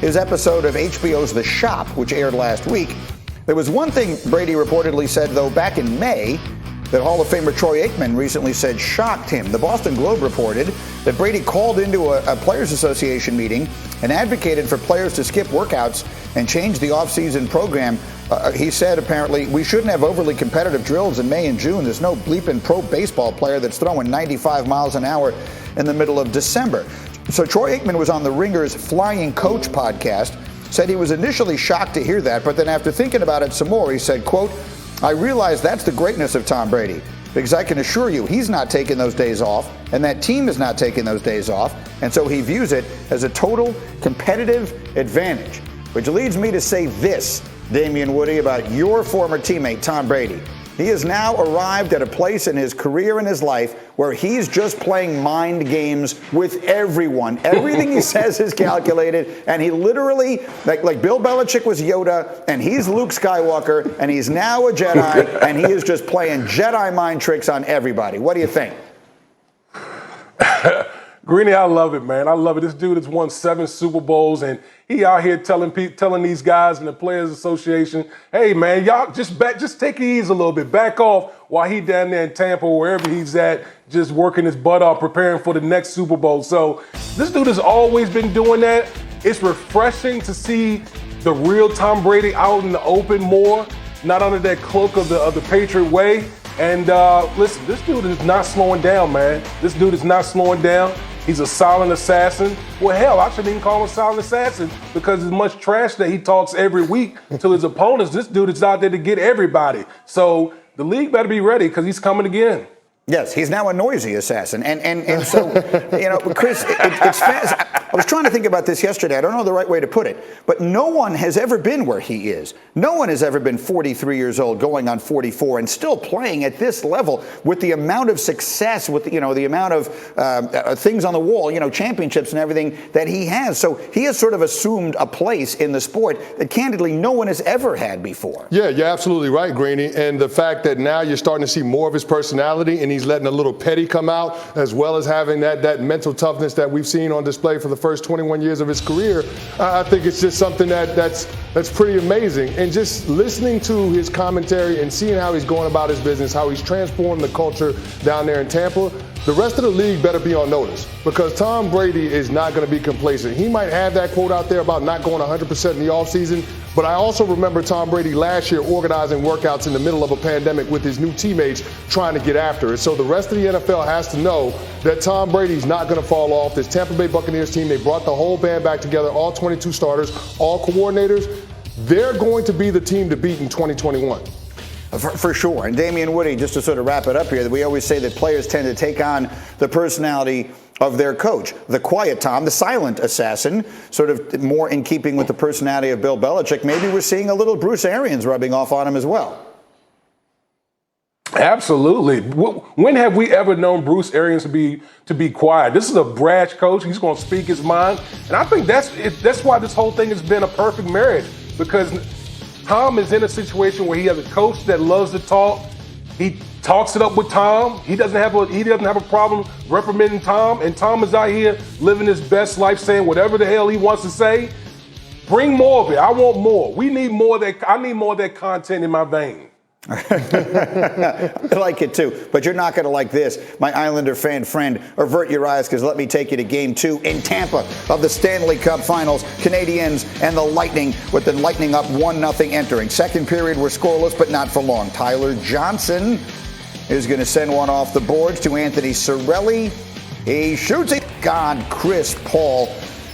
his episode of HBO's The Shop, which aired last week. There was one thing Brady reportedly said, though, back in May, that Hall of Famer Troy Aikman recently said shocked him. The Boston Globe reported that Brady called into a Players Association meeting and advocated for players to skip workouts and change the offseason program. He said, apparently, we shouldn't have overly competitive drills in May and June. There's no bleeping pro baseball player that's throwing 95 miles an hour in the middle of December. So Troy Aikman was on the Ringer's Flying Coach podcast, said he was initially shocked to hear that, but then after thinking about it some more, he said, quote, I realize that's the greatness of Tom Brady, because I can assure you he's not taking those days off, and that team is not taking those days off, and so he views it as a total competitive advantage. Which leads me to say this, Damien Woody, about your former teammate, Tom Brady. He has now arrived at a place in his career and his life where he's just playing mind games with everyone. Everything he says is calculated, and he literally, like Bill Belichick was Yoda, and he's Luke Skywalker, and he's now a Jedi, and he is just playing Jedi mind tricks on everybody. What do you think? Greeny, I love it, man. I love it. This dude has won 7 Super Bowls, and he out here telling these guys in the Players Association, hey, man, y'all just take it easy a little bit. Back off while he down there in Tampa, wherever he's at, just working his butt off, preparing for the next Super Bowl. So this dude has always been doing that. It's refreshing to see the real Tom Brady out in the open more, not under that cloak of the Patriot way. And listen, this dude is not slowing down, man. This dude is not slowing down. He's a silent assassin. Well, hell, I shouldn't even call him a silent assassin because as much trash that he talks every week to his opponents, this dude is out there to get everybody. So the league better be ready because he's coming again. Yes, he's now a noisy assassin. And so, Chris, it's fast. I was trying to think about this yesterday. I don't know the right way to put it, but no one has ever been where he is. No one has ever been 43 years old, going on 44, and still playing at this level with the amount of success, with the amount of things on the wall, championships and everything that he has. So he has sort of assumed a place in the sport that, candidly, no one has ever had before. Yeah, you're absolutely right, Greeny. And the fact that now you're starting to see more of his personality, and he's letting a little petty come out, as well as having that mental toughness that we've seen on display for the first 21 years of his career. I think it's just something that's pretty amazing. And just listening to his commentary and seeing how he's going about his business, how he's transformed the culture down there in Tampa, the rest of the league better be on notice, because Tom Brady is not going to be complacent. He might have that quote out there about not going 100% in the offseason, but I also remember Tom Brady last year organizing workouts in the middle of a pandemic with his new teammates trying to get after it. So the rest of the NFL has to know that Tom Brady's not going to fall off. This Tampa Bay Buccaneers team, they brought the whole band back together, all 22 starters, all coordinators. They're going to be the team to beat in 2021. For sure. And Damien Woody, just to sort of wrap it up here, that we always say that players tend to take on the personality of their coach. The quiet Tom, the silent assassin, sort of more in keeping with the personality of Bill Belichick. Maybe we're seeing a little Bruce Arians rubbing off on him as well. Absolutely. When have we ever known Bruce Arians to be quiet? This is a brash coach. He's going to speak his mind. And I think that's why this whole thing has been a perfect marriage, because Tom is in a situation where he has a coach that loves to talk. He talks it up with Tom. He doesn't have a problem reprimanding Tom, and Tom is out here living his best life, saying whatever the hell he wants to say. Bring more of it. I want more. We need more of that. I need more of that content in my vein. I like it too, but you're not going to like this. My Islander fan friend, avert your eyes, because let me take you to Game 2 in Tampa of the Stanley Cup Finals. Canadiens and the Lightning, with the Lightning up 1-0 entering. Second period were scoreless, but not for long. Tyler Johnson is going to send one off the boards to Anthony Cirelli. He shoots it. God, Chris Paul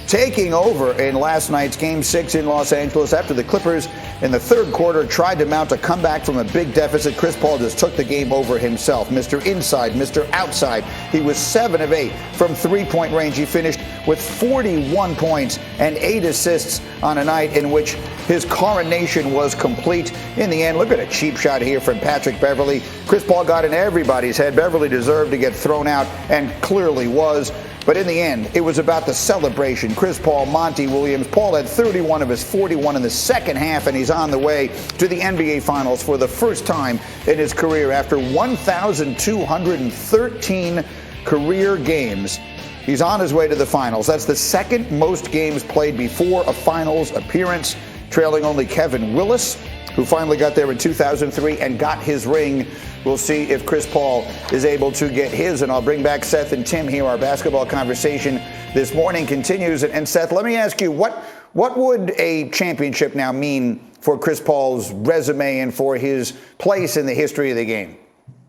taking over in last night's Game 6 in Los Angeles after the Clippers in the third quarter tried to mount a comeback from a big deficit. Chris Paul just took the game over himself. Mr. Inside, Mr. Outside. He was 7 of 8 from three-point range. He finished with 41 points and 8 assists on a night in which his coronation was complete. In the end, look at a cheap shot here from Patrick Beverley. Chris Paul got in everybody's head. Beverley deserved to get thrown out, and clearly was. But in the end, it was about the celebration. Chris Paul, Monty Williams. Paul had 31 of his 41 in the second half, and he's on the way to the NBA Finals for the first time in his career after 1,213 career games. He's on his way to the finals. That's the second most games played before a finals appearance, trailing only Kevin Willis, who finally got there in 2003 and got his ring. We'll see if Chris Paul is able to get his. And I'll bring back Seth and Tim here. Our basketball conversation this morning continues. And Seth, let me ask you, what would a championship now mean for Chris Paul's resume and for his place in the history of the game?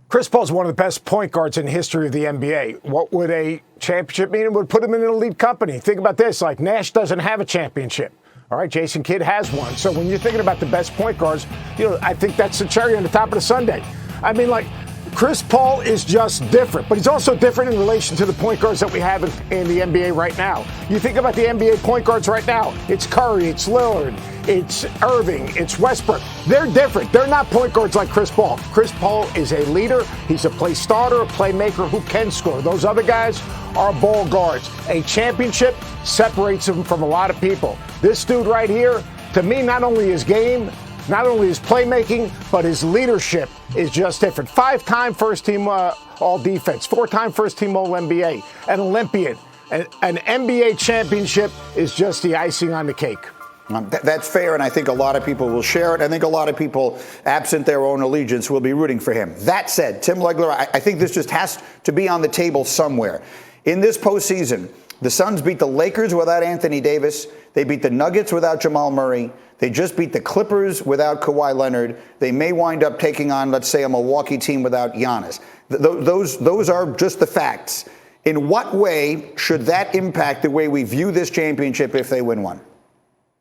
Chris Paul's one of the best point guards in the history of the NBA. What would a championship mean? It would put him in an elite company. Think about this, like Nash doesn't have a championship. All right, Jason Kidd has one. So when you're thinking about the best point guards, I think that's the cherry on the top of the sundae. I mean, like, Chris Paul is just different, but he's also different in relation to the point guards that we have in the NBA right now. You think about the NBA point guards right now, it's Curry, it's Lillard, it's Irving, it's Westbrook. They're different. They're not point guards like Chris Paul. Chris Paul is a leader. He's a play starter, a playmaker who can score. Those other guys are ball guards. A championship separates him from a lot of people. This dude right here, to me, not only his game, not only his playmaking, but his leadership is just different. 5-time first-team All-Defense, 4-time first-team All-NBA, an Olympian. An NBA championship is just the icing on the cake. That's fair, and I think a lot of people will share it. I think a lot of people, absent their own allegiance, will be rooting for him. That said, Tim Legler, I think this just has to be on the table somewhere. In this postseason, the Suns beat the Lakers without Anthony Davis. They beat the Nuggets without Jamal Murray. They just beat the Clippers without Kawhi Leonard. They may wind up taking on, let's say, a Milwaukee team without Giannis. Those are just the facts. In what way should that impact the way we view this championship if they win one?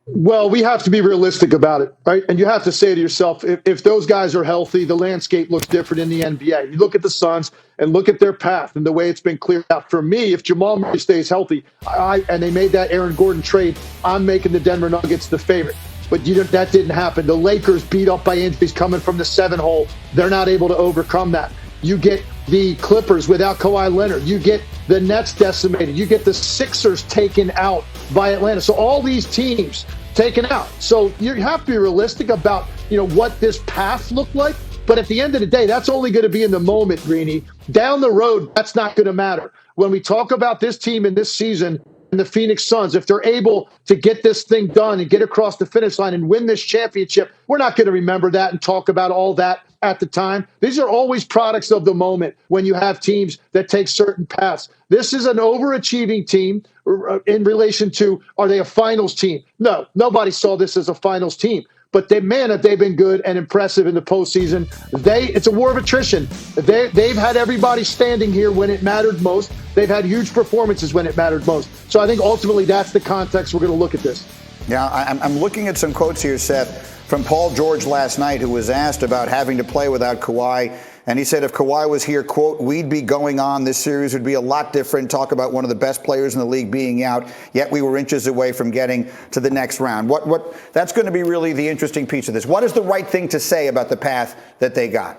Well, we have to be realistic about it, right? And you have to say to yourself, if those guys are healthy, the landscape looks different in the NBA. You look at the Suns and look at their path and the way it's been cleared out. For me, if Jamal Murray stays healthy, and they made that Aaron Gordon trade, I'm making the Denver Nuggets the favorite. But that didn't happen. The Lakers beat up by injuries coming from the 7-hole. They're not able to overcome that. You get the Clippers without Kawhi Leonard. You get the Nets decimated. You get the Sixers taken out by Atlanta. So all these teams taken out. So you have to be realistic about, what this path looked like. But at the end of the day, that's only going to be in the moment, Greeny. Down the road, that's not going to matter. When we talk about this team in this season and the Phoenix Suns, if they're able to get this thing done and get across the finish line and win this championship, we're not going to remember that and talk about all that at the time. These are always products of the moment when you have teams that take certain paths. This is an overachieving team in relation to, are they a finals team? No, nobody saw this as a finals team. But have they been good and impressive in the postseason? It's a war of attrition. They've had everybody standing here when it mattered most. They've had huge performances when it mattered most. So I think ultimately that's the context we're going to look at this. Yeah, I'm looking at some quotes here, Seth, from Paul George last night, who was asked about having to play without Kawhi. And he said if Kawhi was here, quote, we'd be going on. This series would be a lot different. Talk about one of the best players in the league being out, yet we were inches away from getting to the next round. That's going to be really the interesting piece of this. What is the right thing to say about the path that they got?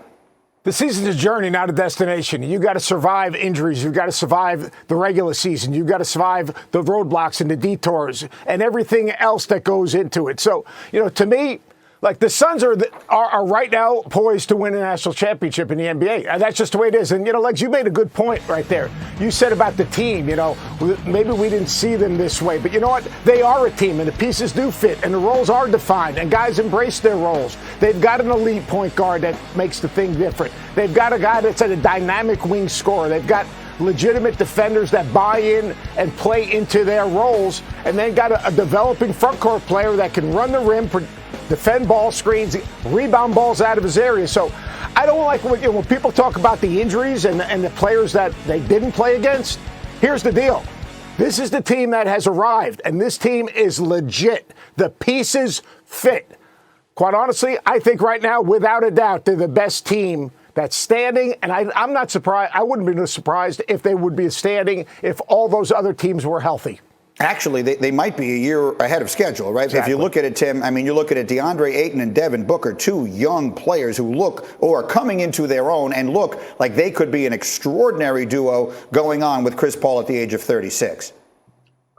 The season's a journey, not a destination. You got to survive injuries. You've got to survive the regular season. You've got to survive the roadblocks and the detours and everything else that goes into it. So, to me, like the Suns are right now poised to win a national championship in the NBA. And that's just the way it is. And, Legs, you made a good point right there. You said about the team, maybe we didn't see them this way. But you know what? They are a team, and the pieces do fit, and the roles are defined, and guys embrace their roles. They've got an elite point guard that makes the thing different. They've got a guy that's a dynamic wing scorer. They've got legitimate defenders that buy in and play into their roles, and they've got a developing front court player that can run the rim, defend ball screens, rebound balls out of his area. So I don't like when people talk about the injuries and the players that they didn't play against. Here's the deal. This is the team that has arrived, and this team is legit. The pieces fit. Quite honestly, I think right now, without a doubt, they're the best team that's standing, and I'm not surprised. I wouldn't be surprised if they would be standing if all those other teams were healthy. Actually, they might be a year ahead of schedule, right? Exactly. If you look at it, Tim, you look at it, DeAndre Ayton and Devin Booker, two young players who look or are coming into their own and look like they could be an extraordinary duo going on with Chris Paul at the age of 36.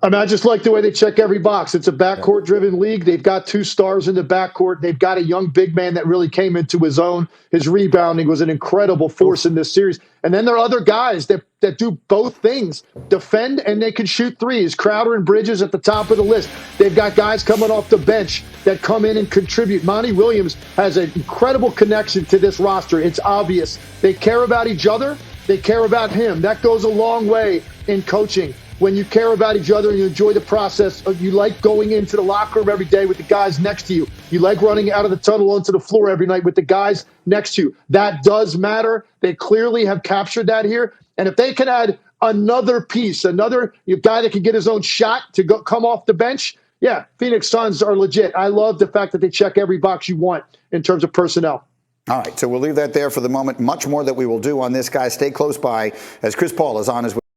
I mean, I just like the way they check every box. It's a backcourt-driven league. They've got 2 stars in the backcourt. They've got a young big man that really came into his own. His rebounding was an incredible force in this series. And then there are other guys that do both things, defend and they can shoot threes. Crowder and Bridges at the top of the list. They've got guys coming off the bench that come in and contribute. Monty Williams has an incredible connection to this roster. It's obvious. They care about each other. They care about him. That goes a long way in coaching. When you care about each other and you enjoy the process, you like going into the locker room every day with the guys next to you. You like running out of the tunnel onto the floor every night with the guys next to you. That does matter. They clearly have captured that here. And if they can add another piece, another guy that can get his own shot to come off the bench, yeah, Phoenix Suns are legit. I love the fact that they check every box you want in terms of personnel. All right, so we'll leave that there for the moment. Much more that we will do on this, guys. Stay close by as Chris Paul is on his way.